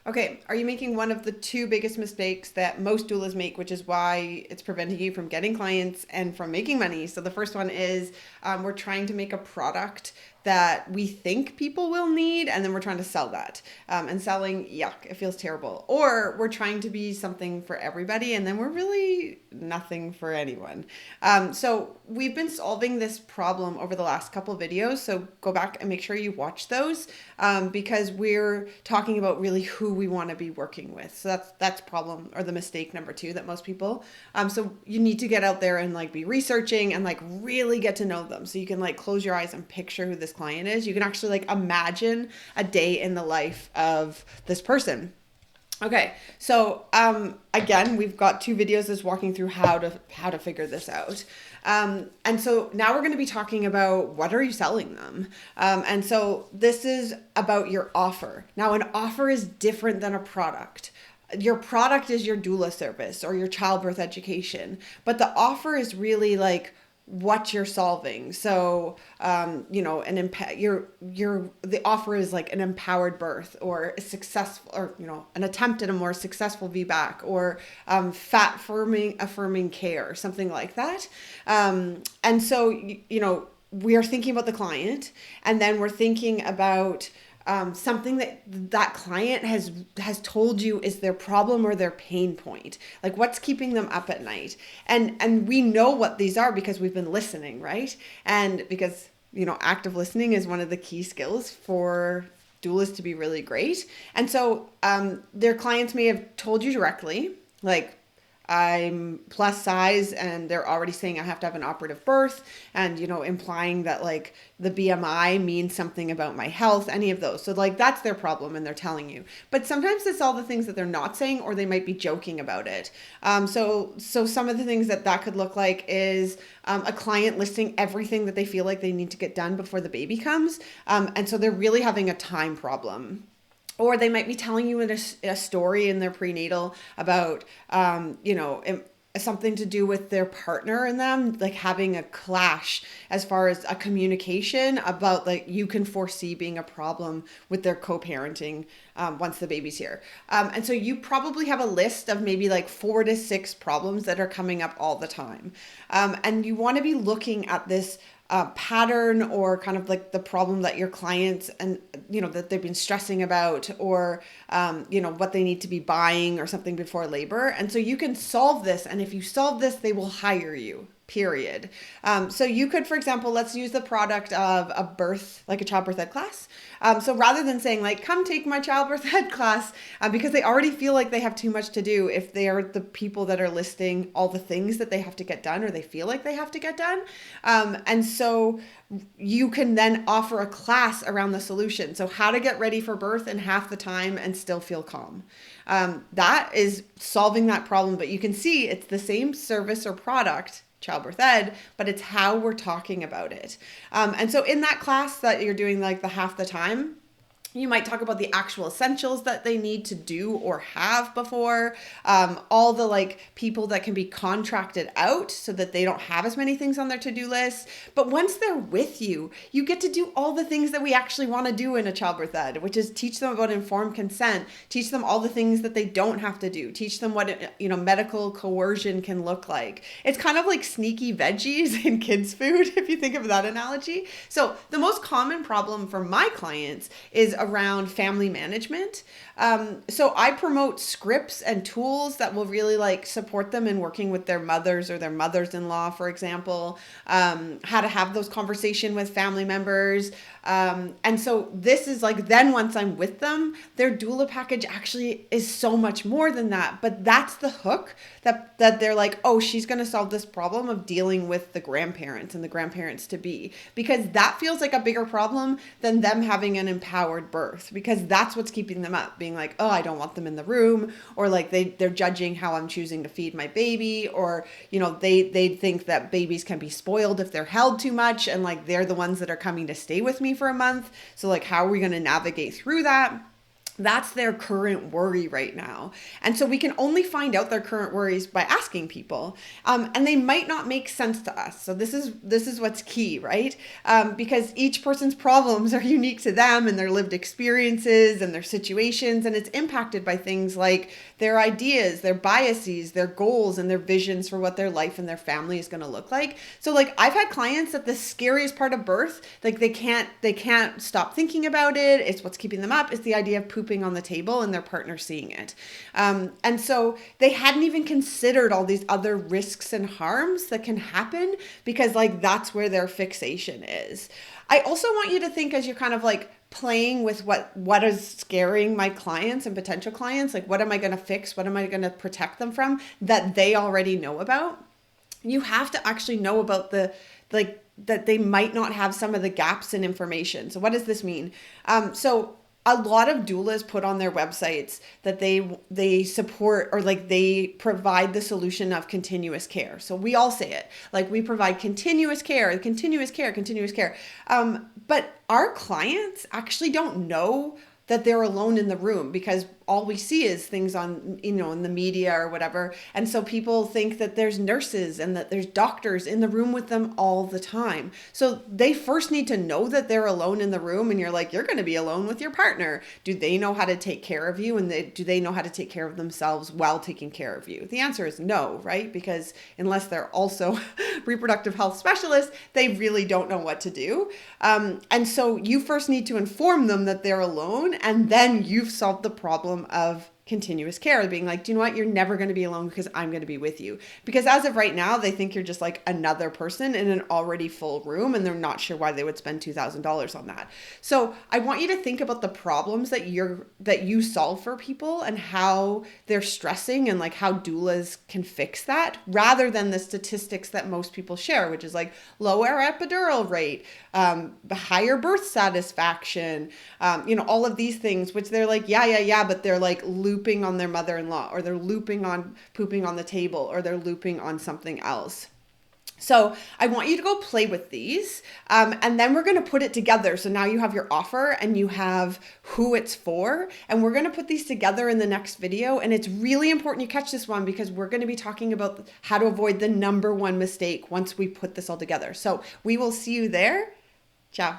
Okay, are you making one of the two biggest mistakes that most doulas make, which is why it's preventing you from getting clients and from making money? So the first one is we're trying to make a product that we think people will need, and then we're trying to sell that. And selling, yuck, it feels terrible. Or we're trying to be something for everybody, and then we're really nothing for anyone. So we've been solving this problem over the last couple of videos. So go back and make sure you watch those because we're talking about really who we want to be working with. So that's problem or the mistake number two that most people. So you need to get out there and like be researching and like really get to know them. So you can like close your eyes and picture who this client is. You can actually like imagine a day in the life of this person. Okay, so again, we've got two videos that's walking through how to figure this out. And so now we're going to be talking about what are you selling them? And so this is about your offer. Now, an offer is different than a product. Your product is your doula service or your childbirth education, but the offer is really like what you're solving. So, the offer is like an empowered birth or a successful, or, an attempt at a more successful VBAC or fat affirming care, something like that. And so, we are thinking about the client, and then we're thinking about something that client has told you is their problem or their pain point, like what's keeping them up at night, and we know what these are because we've been listening, right? And because active listening is one of the key skills for doulas to be really great. And so their clients may have told you directly, like, I'm plus size, and they're already saying I have to have an operative birth, and implying that like the BMI means something about my health, any of those. So like that's their problem and they're telling you. But sometimes it's all the things that they're not saying, or they might be joking about it. So some of the things that could look like is a client listing everything that they feel like they need to get done before the baby comes. And so they're really having a time problem. Or they might be telling you a story in their prenatal about, something to do with their partner and them, like having a clash as far as a communication about like you can foresee being a problem with their co-parenting once the baby's here. And so you probably have a list of maybe like 4 to 6 problems that are coming up all the time. And you want to be looking at this pattern or kind of like the problem that your clients and that they've been stressing about, or what they need to be buying or something before labor. And so you can solve this, and if you solve this, they will hire you, period. So you could, for example, let's use the product of a birth, like a childbirth ed class. So rather than saying like, come take my childbirth ed class, because they already feel like they have too much to do if they are the people that are listing all the things that they have to get done, or they feel like they have to get done. And so you can then offer a class around the solution. So how to get ready for birth in half the time and still feel calm. That is solving that problem, but you can see it's the same service or product, childbirth ed, but it's how we're talking about it. And so in that class that you're doing like the half the time, you might talk about the actual essentials that they need to do or have before, all the like people that can be contracted out so that they don't have as many things on their to-do list. But once they're with you, you get to do all the things that we actually want to do in a childbirth ed, which is teach them about informed consent, teach them all the things that they don't have to do, teach them what medical coercion can look like. It's kind of like sneaky veggies in kids' food, if you think of that analogy. So the most common problem for my clients is around family management. So I promote scripts and tools that will really like support them in working with their mothers or their mothers-in-law, for example, how to have those conversations with family members. And so this is like, then once I'm with them, their doula package actually is so much more than that. But that's the hook that they're like, oh, she's going to solve this problem of dealing with the grandparents and the grandparents to be, because that feels like a bigger problem than them having an empowered birth, because that's what's keeping them up, being like, oh, I don't want them in the room, or like they're judging how I'm choosing to feed my baby, or they think that babies can be spoiled if they're held too much, and like they're the ones that are coming to stay with me for a month. So like, how are we going to navigate through that? That's their current worry right now. And so we can only find out their current worries by asking people. And they might not make sense to us. So this is what's key, right? Because each person's problems are unique to them and their lived experiences and their situations. And it's impacted by things like their ideas, their biases, their goals, and their visions for what their life and their family is going to look like. So like I've had clients that the scariest part of birth, like they can't stop thinking about it. It's what's keeping them up. It's the idea of pooping on the table and their partner seeing it. And so they hadn't even considered all these other risks and harms that can happen because like that's where their fixation is. I also want you to think as you're kind of like playing with what is scaring my clients and potential clients, like what am I going to fix? What am I going to protect them from that they already know about? You have to actually know about that they might not have some of the gaps in information. So what does this mean? So a lot of doulas put on their websites that they support or like they provide the solution of continuous care. So we all say it, like we provide continuous care, continuous care, continuous care. But our clients actually don't know that they're alone in the room because all we see is things on, in the media or whatever. And so people think that there's nurses and that there's doctors in the room with them all the time. So they first need to know that they're alone in the room, and you're like, you're going to be alone with your partner. Do they know how to take care of you? And do they know how to take care of themselves while taking care of you? The answer is no, right? Because unless they're also reproductive health specialists, they really don't know what to do. And so you first need to inform them that they're alone, and then you've solved the problem of continuous care, being like, do you know what? You're never going to be alone because I'm going to be with you. Because as of right now, they think you're just like another person in an already full room, and they're not sure why they would spend $2,000 on that. So I want you to think about the problems that you solve for people and how they're stressing and like how doulas can fix that, rather than the statistics that most people share, which is like lower epidural rate, higher birth satisfaction, all of these things, which they're like, yeah, but they're like looping on their mother-in-law, or they're looping on pooping on the table, or they're looping on something else. So I want you to go play with these, and then we're going to put it together. So now you have your offer and you have who it's for, and we're going to put these together in the next video. And it's really important you catch this one because we're going to be talking about how to avoid the number one mistake once we put this all together. So we will see you there. Ciao.